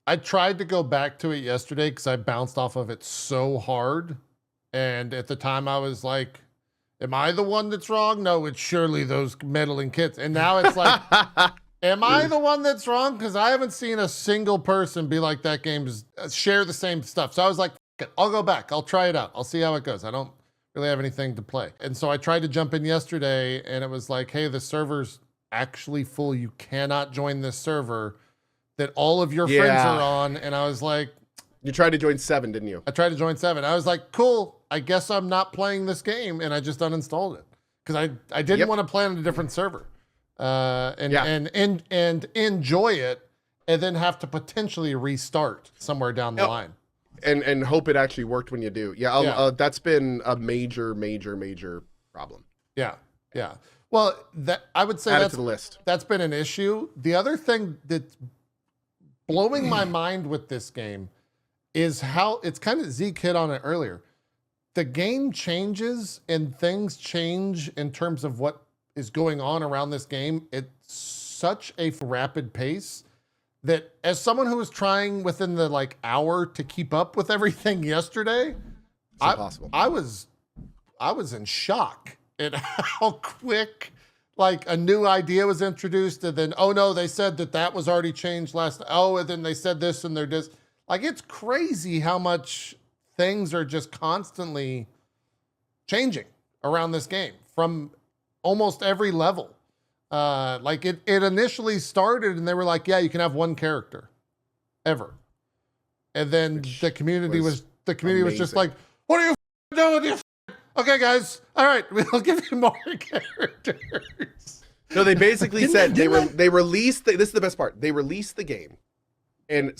I tried to go back to it yesterday because I bounced off of it so hard. And at the time I was like, am I the one that's wrong? No, it's surely those meddling kids. And now it's like, am I the one that's wrong? Because I haven't seen a single person be like, that game is share the same stuff. So I was like, F it, I'll go back. I'll try it out. I'll see how it goes. I don't really have anything to play. And so I tried to jump in yesterday and it was like, hey, the server's actually full. You cannot join this server that all of your friends are on. And I was like, you tried to join 7, didn't you? I tried to join 7. I was like, cool, I guess I'm not playing this game. And I just uninstalled it because I didn't want to play on a different server and enjoy it and then have to potentially restart somewhere down the line. And hope it actually worked when you do. That's been a major problem. Yeah. Well, I would say add it to the list. That's been an issue. The other thing that's blowing my mind with this game is how it's kind of Zeke hit on it earlier. The game changes and things change in terms of what is going on around this game. It's such a rapid pace that as someone who was trying within the hour to keep up with everything yesterday, it's impossible. I was in shock at how quick a new idea was introduced and then, oh no, they said that was already changed last. Oh, and then they said this and they're just it's crazy how much things are just constantly changing around this game from almost every level. It initially started and they were like, yeah, you can have one character ever. And then the community was just like, what are you doing? Okay, guys. All right. We'll give you more characters. No, they basically said they released, this is the best part. They released the game and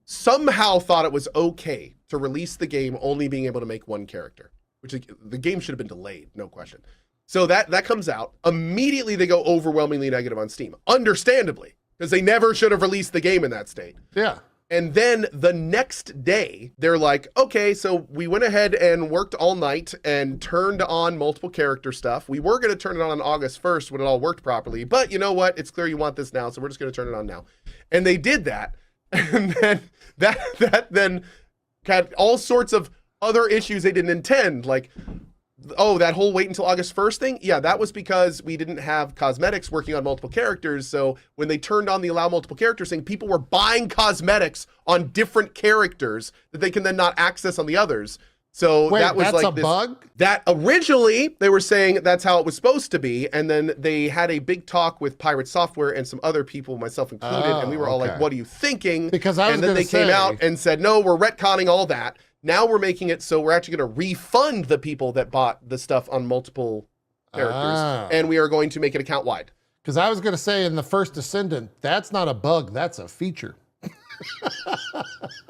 somehow thought it was okay to release the game only being able to make one character, which the game should have been delayed, no question. So that comes out. Immediately they go overwhelmingly negative on Steam. Understandably, because they never should have released the game in that state. Yeah. And then the next day, they're like, okay, so we went ahead and worked all night and turned on multiple character stuff. We were going to turn it on August 1st when it all worked properly. But you know what? It's clear you want this now, so we're just going to turn it on now. And they did that. And then that then had all sorts of other issues they didn't intend, that whole wait until August 1st thing. Yeah, that was because we didn't have cosmetics working on multiple characters. So when they turned on the allow multiple characters thing, people were buying cosmetics on different characters that they can then not access on the others. So wait, that was that's a bug? That originally they were saying that's how it was supposed to be. And then they had a big talk with Pirate Software and some other people, myself included. And we were all like, what are you thinking? Because and then they came out and said, no, we're retconning all that. Now we're making it so we're actually going to refund the people that bought the stuff on multiple characters, and we are going to make it account wide. Because I was going to say in the first Descendant, that's not a bug, that's a feature.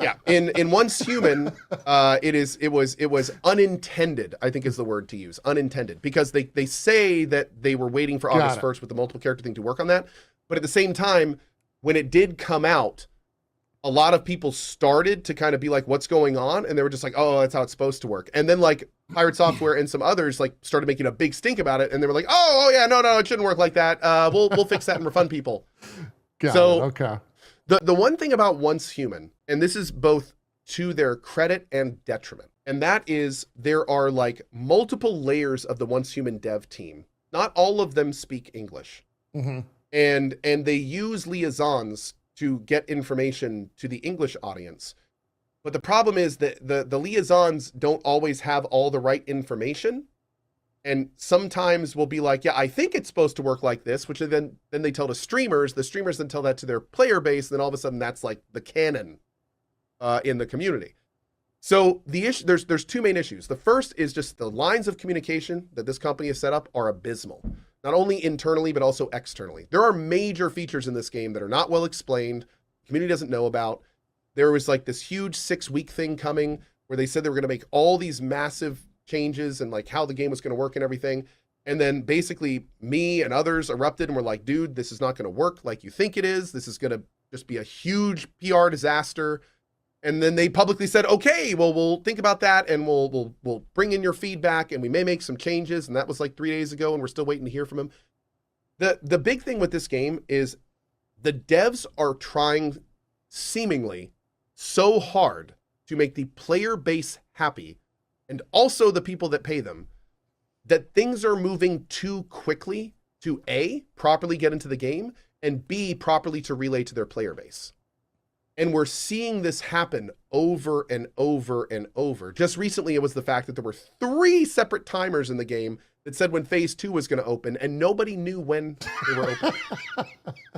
Yeah, in Once Human, it was unintended, I think is the word to use, unintended, because they say that they were waiting for August 1st with the multiple character thing to work on that, but at the same time, when it did come out, a lot of people started to kind of be like, what's going on? And they were just like, oh, that's how it's supposed to work. And then Pirate Software and some others started making a big stink about it. And they were like, oh yeah, no, it shouldn't work like that. We'll fix that and refund people. Okay. The one thing about Once Human, and this is both to their credit and detriment, and that is there are multiple layers of the Once Human dev team. Not all of them speak English. Mm-hmm. And they use liaisons to get information to the English audience. But the problem is that the liaisons don't always have all the right information. And sometimes we'll be like, yeah, I think it's supposed to work like this, which then they tell the streamers then tell that to their player base. And then all of a sudden that's the canon in the community. So the issue, there's two main issues. The first is just the lines of communication that this company has set up are abysmal. Not only internally, but also externally. There are major features in this game that are not well explained, the community doesn't know about. There was this huge 6-week thing coming where they said they were going to make all these massive changes and how the game was going to work and everything. And then basically me and others erupted and were like, dude, this is not going to work like you think it is. This is going to just be a huge PR disaster. And then they publicly said, okay, well, we'll think about that and we'll bring in your feedback and we may make some changes. And that was 3 days ago and we're still waiting to hear from them. The big thing with this game is the devs are trying seemingly so hard to make the player base happy and also the people that pay them, that things are moving too quickly to A, properly get into the game, and B, properly to relay to their player base. And we're seeing this happen over and over and over. Just recently, it was the fact that there were 3 separate timers in the game that said when phase 2 was going to open, and nobody knew when they were open.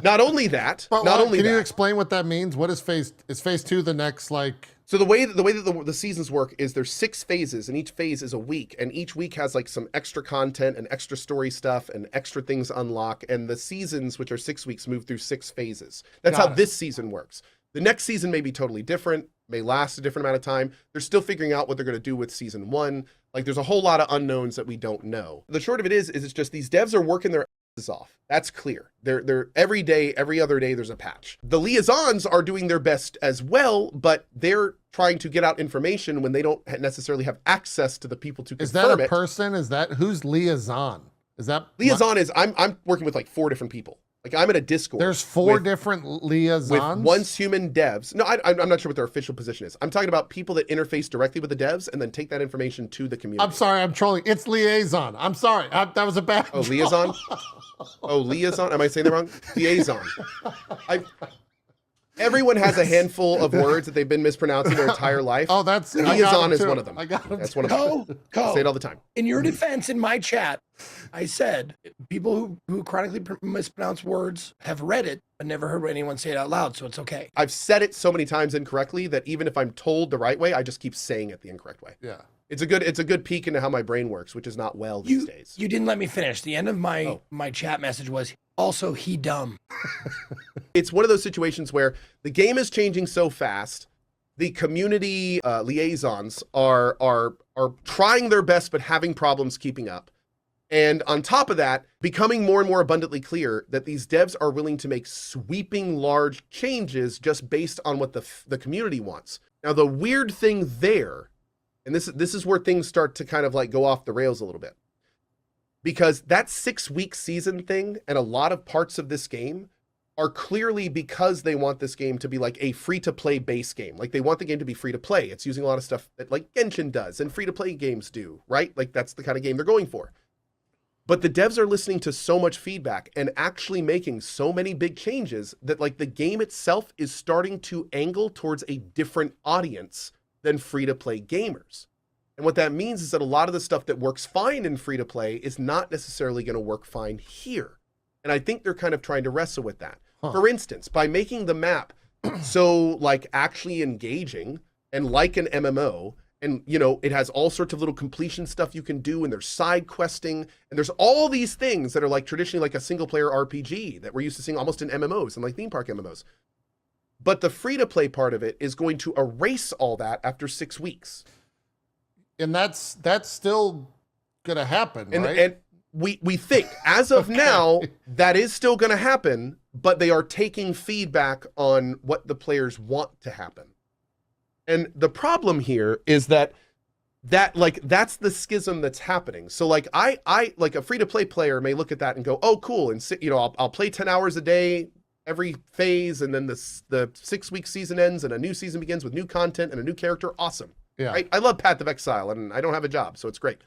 Not only that, Can you explain what that means? What is phase 2 the next, like? So the way that the seasons work is there's 6 phases, and each phase is a week, and each week has like some extra content and extra story stuff and extra things unlock, and the seasons, which are 6 weeks, move through 6 phases. That's how this season works. The next season may be totally different, may last a different amount of time. They're still figuring out what they're going to do with season 1. Like, there's a whole lot of unknowns that we don't know. The short of it is it's just these devs are working their asses off. That's clear. They're every day, every other day, there's a patch. The liaisons are doing their best as well, but they're trying to get out information when they don't necessarily have access to the people to confirm it. Is that a person? Is that who's liaison? Is that liaison? Is I'm working with like 4 different people. Like, I'm in a Discord. There's 4 different liaisons? With once human devs. No, I'm not sure what their official position is. I'm talking about people that interface directly with the devs and then take that information to the community. I'm sorry, I'm trolling. It's liaison. I'm sorry. That was a bad Oh, liaison? Oh, liaison? Am I saying that wrong? Liaison. Everyone has a handful of words that they've been mispronouncing their entire life. Oh, that's... Liaison is one of them. I got them. That's one of them. I say it all the time. In your defense, in my chat, I said people who chronically mispronounce words have read it but never heard anyone say it out loud, so it's okay. I've said it so many times incorrectly that even if I'm told the right way, I just keep saying it the incorrect way. Yeah. It's a good peek into how my brain works, which is not well these days. You didn't let me finish. The end of my chat message was, also, he dumb. It's one of those situations where the game is changing so fast, the community liaisons are trying their best but having problems keeping up. And on top of that, becoming more and more abundantly clear that these devs are willing to make sweeping large changes just based on what the community wants. Now, the weird thing there, and this is where things start to kind of like go off the rails a little bit, because that 6-week season thing and a lot of parts of this game are clearly because they want this game to be like a free-to-play base game. Like, they want the game to be free-to-play. It's using a lot of stuff that like Genshin does and free-to-play games do, right? Like, that's the kind of game they're going for. But the devs are listening to so much feedback and actually making so many big changes that like the game itself is starting to angle towards a different audience than free-to-play gamers. And what that means is that a lot of the stuff that works fine in free-to-play is not necessarily going to work fine here. And I think they're kind of trying to wrestle with that. For instance, by making the map so like actually engaging and like an MMO, and you know, it has all sorts of little completion stuff you can do, and there's side questing, and there's all these things that are like traditionally like a single-player RPG that we're used to seeing almost in MMOs and like theme park MMOs. But the free-to-play part of it is going to erase all that after 6 weeks. And that's still gonna happen, right? And we think, as of now, that is still gonna happen, but they are taking feedback on what the players want to happen. And the problem here is that like that's the schism that's happening. So like I like a free-to-play player may look at that and go, oh cool, and you know, I'll play 10 hours a day every phase, and then the 6-week season ends and a new season begins with new content and a new character. Awesome. Yeah. Right? I love Path of Exile, and I don't have a job, so it's great.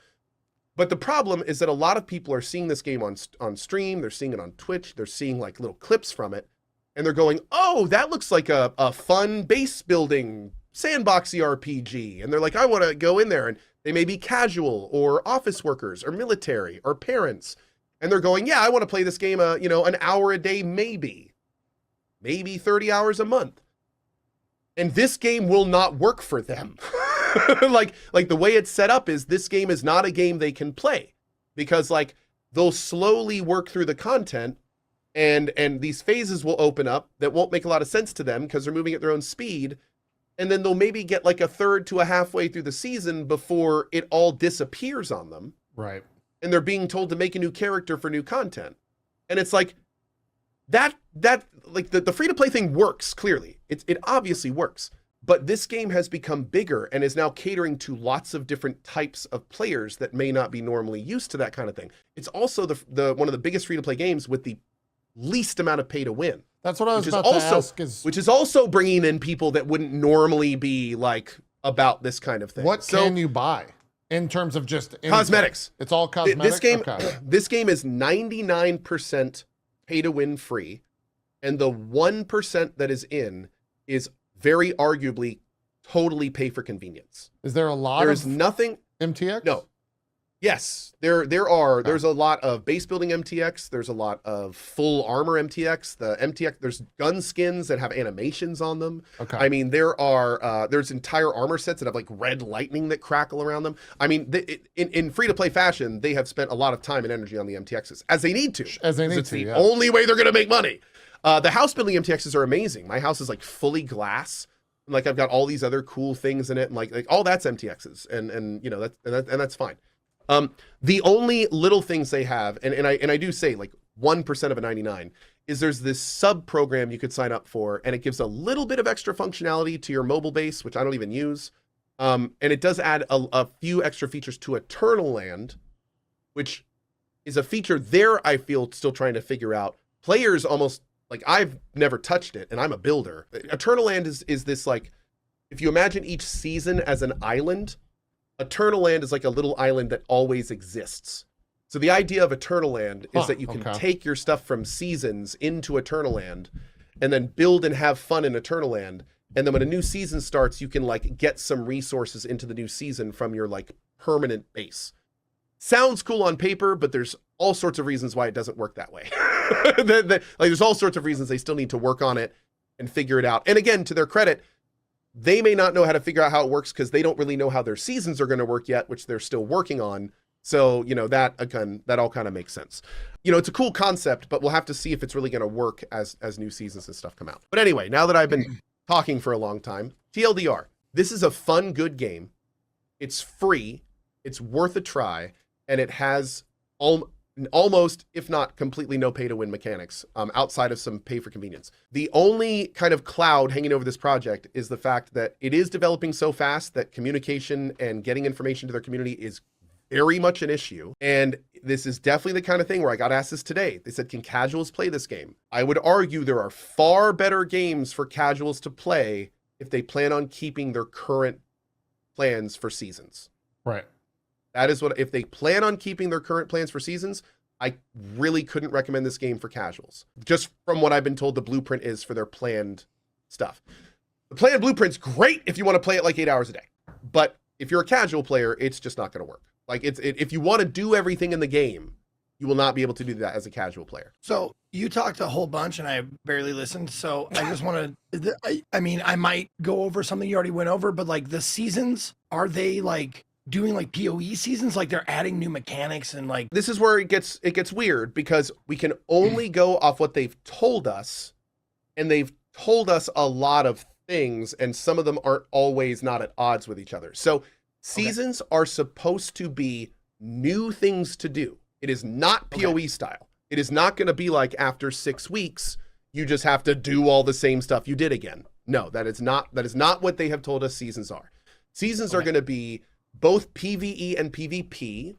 But the problem is that a lot of people are seeing this game on stream, they're seeing it on Twitch, they're seeing like little clips from it, and they're going, oh, that looks like a fun base building sandboxy RPG. And they're like, I want to go in there. And they may be casual or office workers or military or parents. And they're going, yeah, I want to play this game, you know, an hour a day, maybe 30 hours a month. And this game will not work for them. like the way it's set up is this game is not a game they can play, because like they'll slowly work through the content, and these phases will open up that won't make a lot of sense to them because they're moving at their own speed. And then they'll maybe get like a third to a halfway through the season before it all disappears on them. Right. And they're being told to make a new character for new content. And it's like that like the free-to-play thing works, clearly. It obviously works. But this game has become bigger and is now catering to lots of different types of players that may not be normally used to that kind of thing. It's also the one of the biggest free-to-play games with the least amount of pay to win. That's what I was which is about to also ask. which is also bringing in people that wouldn't normally be like about this kind of thing. What So, can you buy in terms of just anything? cosmetics? It's all cosmetics. This game, Okay. this game is 99% pay to win free, and the 1% that is in is very arguably totally pay for convenience. Is there a lot There's of nothing. MTX? No. Yes, there's a lot of base building MTX. There's a lot of full armor MTX. The MTX, there's gun skins that have animations on them. Okay. I mean, there's entire armor sets that have like red lightning that crackle around them. I mean, in free to play fashion, they have spent a lot of time and energy on the MTXs, as they need to. As they need It's to, the yeah. only way they're going to make money. The house building MTXs are amazing. My house is like fully glass. Like I've got all these other cool things in it, and like all that's MTXs, and you know that's fine. The only little things they have, and I do say like 1% of a 99, is there's this sub program you could sign up for, and it gives a little bit of extra functionality to your mobile base, which I don't even use. And it does add a few extra features to Eternal Land, which is a feature there I feel still trying to figure out. Players almost, like, I've never touched it, and I'm a builder. Eternal Land is this, like, if you imagine each season as an island, Eternal Land is like a little island that always exists. So the idea of Eternal Land is that you can take your stuff from seasons into Eternal Land and then build and have fun in Eternal Land. And then when a new season starts, you can like get some resources into the new season from your like permanent base. Sounds cool on paper, but there's all sorts of reasons why it doesn't work that way. Like there's all sorts of reasons they still need to work on it and figure it out. And again, to their credit, they may not know how to figure out how it works because they don't really know how their seasons are going to work yet, which they're still working on. So, you know, that all kind of makes sense. You know, it's a cool concept, but we'll have to see if it's really going to work as new seasons and stuff come out. But anyway, now that I've been talking for a long time, TLDR, this is a fun, good game. It's free, it's worth a try, and it has almost, if not completely, no pay to win mechanics outside of some pay for convenience. The only kind of cloud hanging over this project is the fact that it is developing so fast that communication and getting information to their community is very much an issue. And this is definitely the kind of thing where I got asked this today. They said, can casuals play this game? I would argue there are far better games for casuals to play if they plan on keeping their current plans for seasons. Right. That is what, if they plan on keeping their current plans for seasons, I really couldn't recommend this game for casuals. Just from what I've been told the blueprint is for their planned stuff. The planned blueprint's great if you want to play it like 8 hours a day. But if you're a casual player, it's just not going to work. Like if you want to do everything in the game, you will not be able to do that as a casual player. So you talked a whole bunch and I barely listened. So I just want to, I mean, I might go over something you already went over, but like the seasons, are they like doing like PoE seasons, like they're adding new mechanics and like this is where it gets weird because we can only go off what they've told us, and they've told us a lot of things, and some of them aren't always not at odds with each other. So seasons are supposed to be new things to do. It is not PoE style. It is not going to be like after 6 weeks you just have to do all the same stuff you did again. No, that is not what they have told us seasons are. Seasons are going to be both PvE and PvP.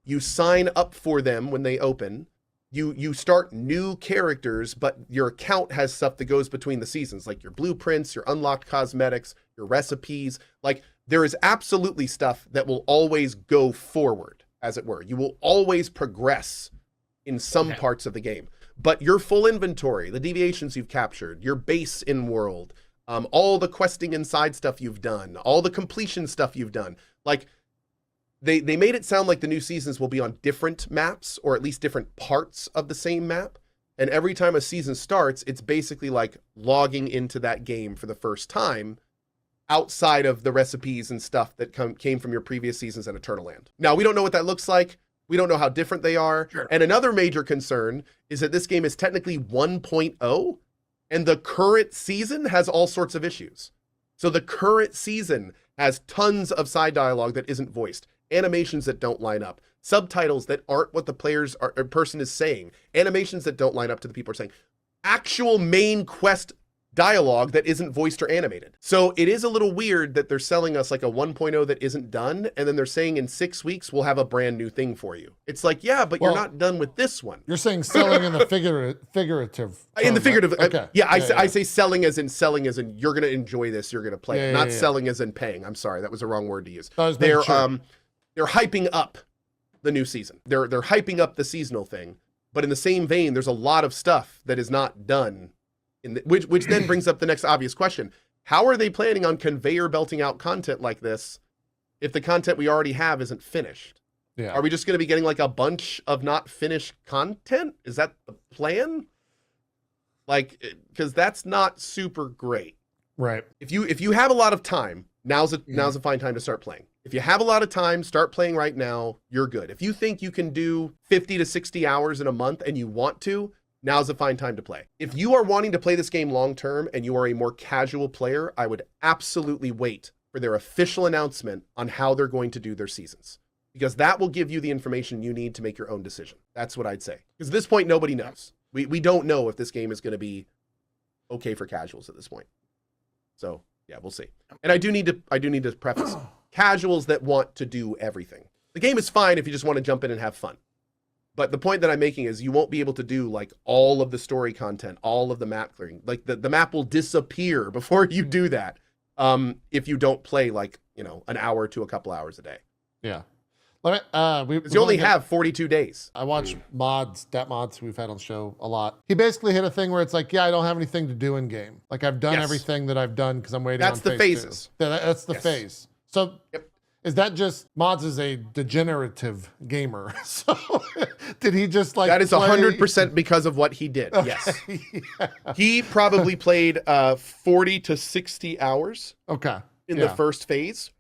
You sign up for them when they open. You start new characters, but your account has stuff that goes between the seasons, like your blueprints, your unlocked cosmetics, your recipes. Like there is absolutely stuff that will always go forward, as it were. You will always progress in some parts of the game. But your full inventory, the deviations you've captured, your base in world, all the questing inside stuff you've done, all the completion stuff you've done. Like they made it sound like the new seasons will be on different maps, or at least different parts of the same map. And every time a season starts, it's basically like logging into that game for the first time outside of the recipes and stuff that came from your previous seasons at Eternal Land. Now, we don't know what that looks like. We don't know how different they are. Sure. And another major concern is that this game is technically 1.0, and the current season has all sorts of issues. So the current season has tons of side dialogue that isn't voiced, animations that don't line up, subtitles that aren't what the person is saying, animations that don't line up to the people are saying, actual main quest dialogue that isn't voiced or animated. So it is a little weird that they're selling us like a 1.0 that isn't done, and then they're saying in 6 weeks we'll have a brand new thing for you. It's like, yeah, but Well, you're not done with this one. You're saying selling in the figurative. In the term, figurative, right? Okay. yeah, I say selling as in you're going to enjoy this, you're going to play it, not yeah. selling as in paying. I'm sorry, that was the wrong word to use. I was making sure. They're hyping up the new season. They're hyping up the seasonal thing, but in the same vein, there's a lot of stuff that is not done. Which then brings up the next obvious question. How are they planning on conveyor belting out content like this if the content we already have isn't finished? Yeah. Are we just going to be getting like a bunch of not finished content? Is that the plan? Like, because that's not super great. Right. If you have a lot of time, now's a fine time to start playing. If you have a lot of time, start playing right now, you're good. If you think you can do 50 to 60 hours in a month and you want to, now's a fine time to play. If you are wanting to play this game long-term and you are a more casual player, I would absolutely wait for their official announcement on how they're going to do their seasons, because that will give you the information you need to make your own decision. That's what I'd say. Because at this point, nobody knows. We don't know if this game is going to be okay for casuals at this point. So yeah, we'll see. And I do need to preface casuals that want to do everything. The game is fine if you just want to jump in and have fun. But the point that I'm making is you won't be able to do like all of the story content, all of the map clearing. Like the map will disappear before you do that if you don't play like, an hour to a couple hours a day. Yeah. Because you only have 42 days. I watch stat mods we've had on the show a lot. He basically hit a thing where it's like, yeah, I don't have anything to do in game. Like I've done everything that I've done because I'm waiting on phase two. Phases. Yeah, that's the phase. So is that just Mods is a degenerative gamer? So did he just like that is play... 100% because of what he did. Okay. Yes. Yeah. He probably played 40 to 60 hours in the first phase.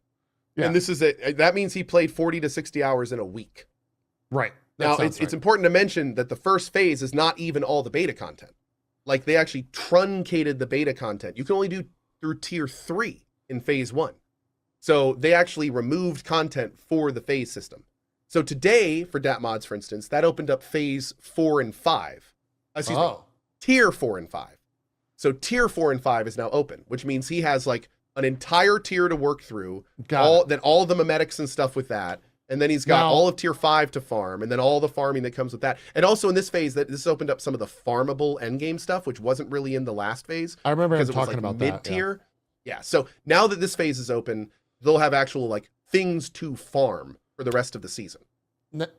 Yeah. And that means he played 40 to 60 hours in a week. Right. Now it's important to mention that the first phase is not even all the beta content. Like they actually truncated the beta content. You can only do through tier 3 in phase 1. So they actually removed content for the phase system. So today, for DAT mods, for instance, that opened up phase 4 and 5. Excuse me, tier 4 and 5. So tier 4 and 5 is now open, which means he has like an entire tier to work through, all the memetics and stuff with that. And then he's got all of tier 5 to farm, and then all the farming that comes with that. And also in this phase, this opened up some of the farmable endgame stuff, which wasn't really in the last phase. I remember him talking like about mid-tier. Yeah. So now that this phase is open, they'll have actual like things to farm for the rest of the season.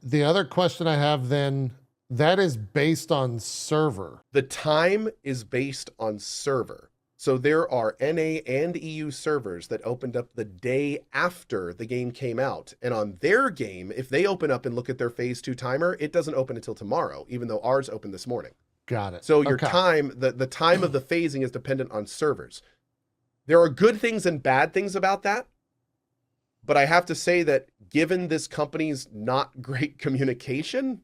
The other question I have then, that is based on server. The time is based on server. So there are NA and EU servers that opened up the day after the game came out. And on their game, if they open up and look at their phase 2 timer, it doesn't open until tomorrow, even though ours opened this morning. Got it. So your time, the time of the phasing is dependent on servers. There are good things and bad things about that. But I have to say that given this company's not great communication,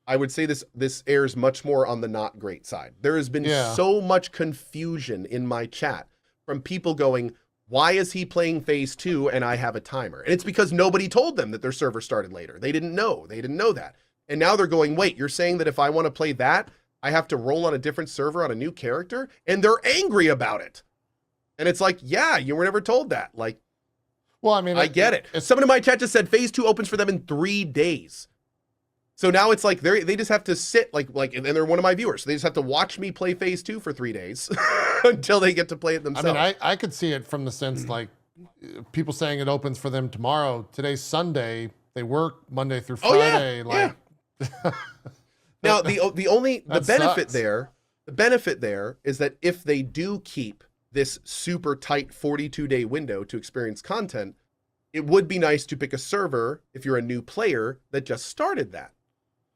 I would say this airs much more on the not great side. There has been so much confusion in my chat from people going, why is he playing phase 2 and I have a timer? And it's because nobody told them that their server started later. They didn't know. They didn't know that. And now they're going, wait, you're saying that if I want to play that, I have to roll on a different server on a new character? And they're angry about it. And it's like, yeah, you were never told that. Like, well, I mean, I get it. Someone in my chat just said phase 2 opens for them in 3 days. So now it's like they just have to sit and they're one of my viewers. So they just have to watch me play phase 2 for 3 days until they get to play it themselves. I mean, I could see it from the sense like people saying it opens for them tomorrow. Today's Sunday. They work Monday through Friday. Now the benefit there is that if they do keep this super tight 42-day window to experience content, it would be nice to pick a server if you're a new player that just started that,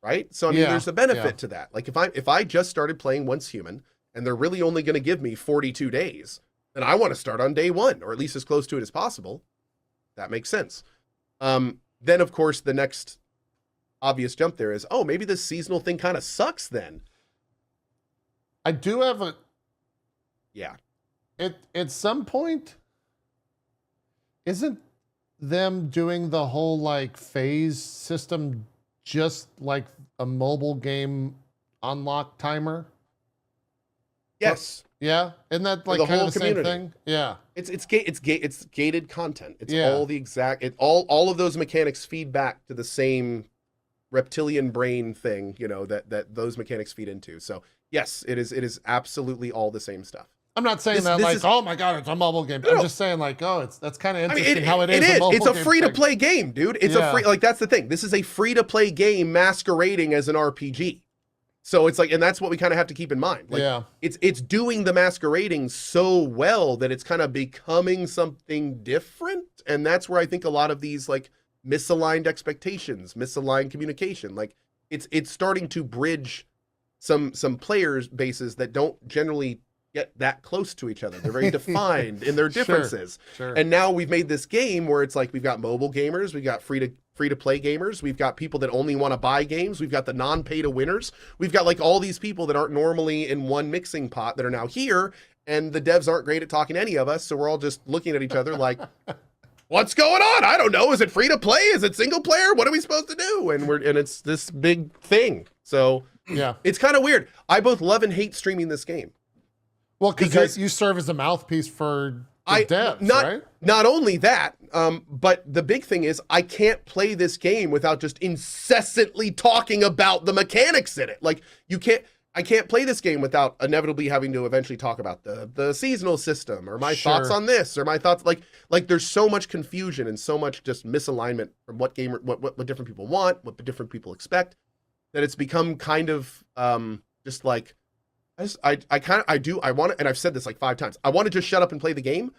right? So I mean, there's a benefit to that. Like if I just started playing Once Human and they're really only going to give me 42 days, then I want to start on day 1, or at least as close to it as possible. That makes sense. Then of course the next obvious jump there is, oh, maybe this seasonal thing kind of sucks then. I do have a at some point, isn't them doing the whole like phase system just like a mobile game unlock timer? Yes. Yeah, isn't that For like the kind whole of the same community. thing? Yeah. It's gated content. It's Yeah. all the exact, all of those mechanics feed back to the same reptilian brain thing, you know, that those mechanics feed into. So yes, it is absolutely all the same stuff. I'm not saying that this like, is- oh my god, it's a mobile game. I'm just saying like, oh, that's kind of I mean, interesting how it is. It's a game free to thing. play game, dude. It's a free, like, that's the thing. This is a free to play game masquerading as an RPG. So it's like, and that's what we kind of have to keep in mind. Like, Yeah. it's doing the masquerading so well that it's kind of becoming something different. And that's where I think a lot of these like misaligned expectations, misaligned communication, like it's starting to bridge some players bases that don't generally get that close to each other. They're very defined in their differences. Sure. And now we've made this game where it's like we've got mobile gamers, we've got free to play gamers, we've got people that only want to buy games, we've got the non-pay to winners, we've got like all these people that aren't normally in one mixing pot that are now here, and the devs aren't great at talking to any of us, so we're all just looking at each other like, what's going on? I don't know. Is it free to play? Is it single player? What are we supposed to do? And it's this big thing. So Yeah. it's kind of weird. I both love and hate streaming this game. Well, Because- because you serve as a mouthpiece for the devs, right? Not only that, but the big thing is I can't play this game without just incessantly talking about the mechanics in it. Like I can't play this game without inevitably having to eventually talk about the seasonal system or my thoughts on this or my thoughts. Like there's so much confusion and so much just misalignment from what different people want, what different people expect, that it's become kind of just like, I want to, and I've said this like 5 times, I want to just shut up and play the game,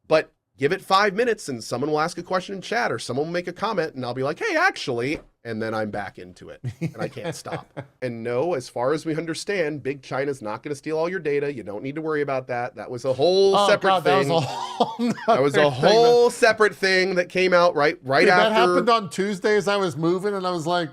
but give it 5 minutes and someone will ask a question in chat or someone will make a comment and I'll be like, hey, actually, and then I'm back into it and I can't stop. And no, as far as we understand, Big China's not going to steal all your data. You don't need to worry about that. That was a whole separate thing. That was a whole separate thing that came out right Dude, after. that happened on Tuesdays. I was moving and I was like,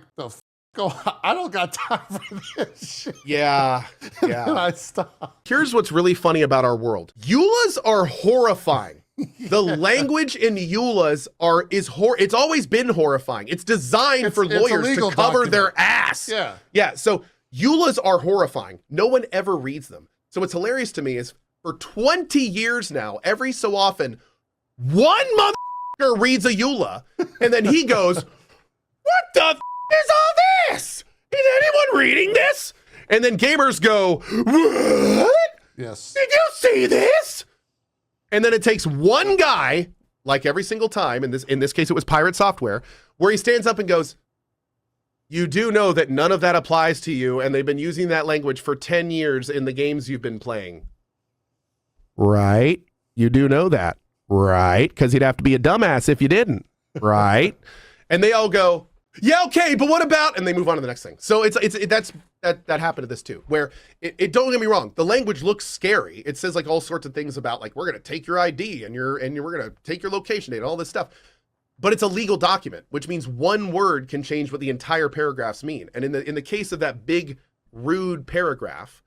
I don't got time for this shit. Yeah. And I stopped. Here's what's really funny about our world. EULAs are horrifying. The language in EULAs it's always been horrifying. It's designed for lawyers to cover their ass. Yeah. Yeah. So EULAs are horrifying. No one ever reads them. So what's hilarious to me is for 20 years now, every so often, one motherfucker reads a EULA and then he goes, what the is all this? Is anyone reading this? And then gamers go, what? Yes. Did you see this? And then it takes one guy, like every single time, in this case it was Pirate Software, where he stands up and goes, you do know that none of that applies to you, and they've been using that language for 10 years in the games you've been playing. Right? You do know that. Right? Because you'd have to be a dumbass if you didn't. Right? And they all go, yeah, okay, but what about, and they move on to the next thing. So that happened to this too, where it don't get me wrong, the language looks scary. It says like all sorts of things about like, we're going to take your ID and we're going to take your location data, all this stuff. But it's a legal document, which means one word can change what the entire paragraphs mean. And in the case of that big, rude paragraph,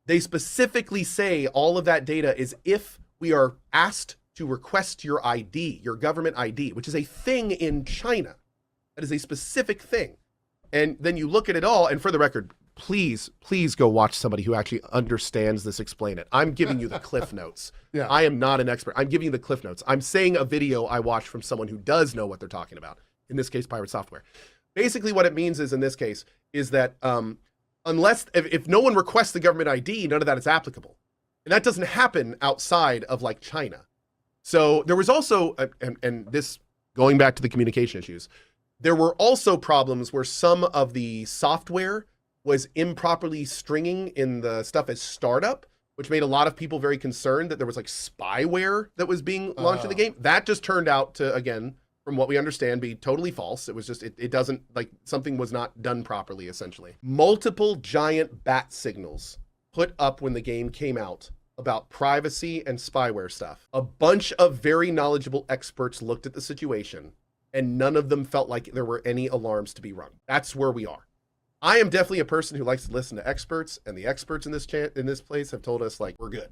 they specifically say all of that data is if we are asked to request your ID, your government ID, which is a thing in China. That is a specific thing. And then you look at it all, and for the record, please go watch somebody who actually understands this, explain it. I'm giving you the cliff notes. Yeah. I am not an expert. I'm giving you the cliff notes. I'm saying a video I watched from someone who does know what they're talking about. In this case, Pirate Software. Basically what it means is, in this case, is that if no one requests the government ID, none of that is applicable. And that doesn't happen outside of like China. So there was also, and this going back to the communication issues, there were also problems where some of the software was improperly stringing in the stuff as startup, which made a lot of people very concerned that there was like spyware that was being launched in the game. That just turned out to, again, from what we understand, be totally false. It was just, it doesn't, like, something was not done properly, essentially. Multiple giant bat signals put up when the game came out about privacy and spyware stuff. A bunch of very knowledgeable experts looked at the situation and none of them felt like there were any alarms to be rung. That's where we are. I am definitely a person who likes to listen to experts, and the experts in this place have told us, like, we're good.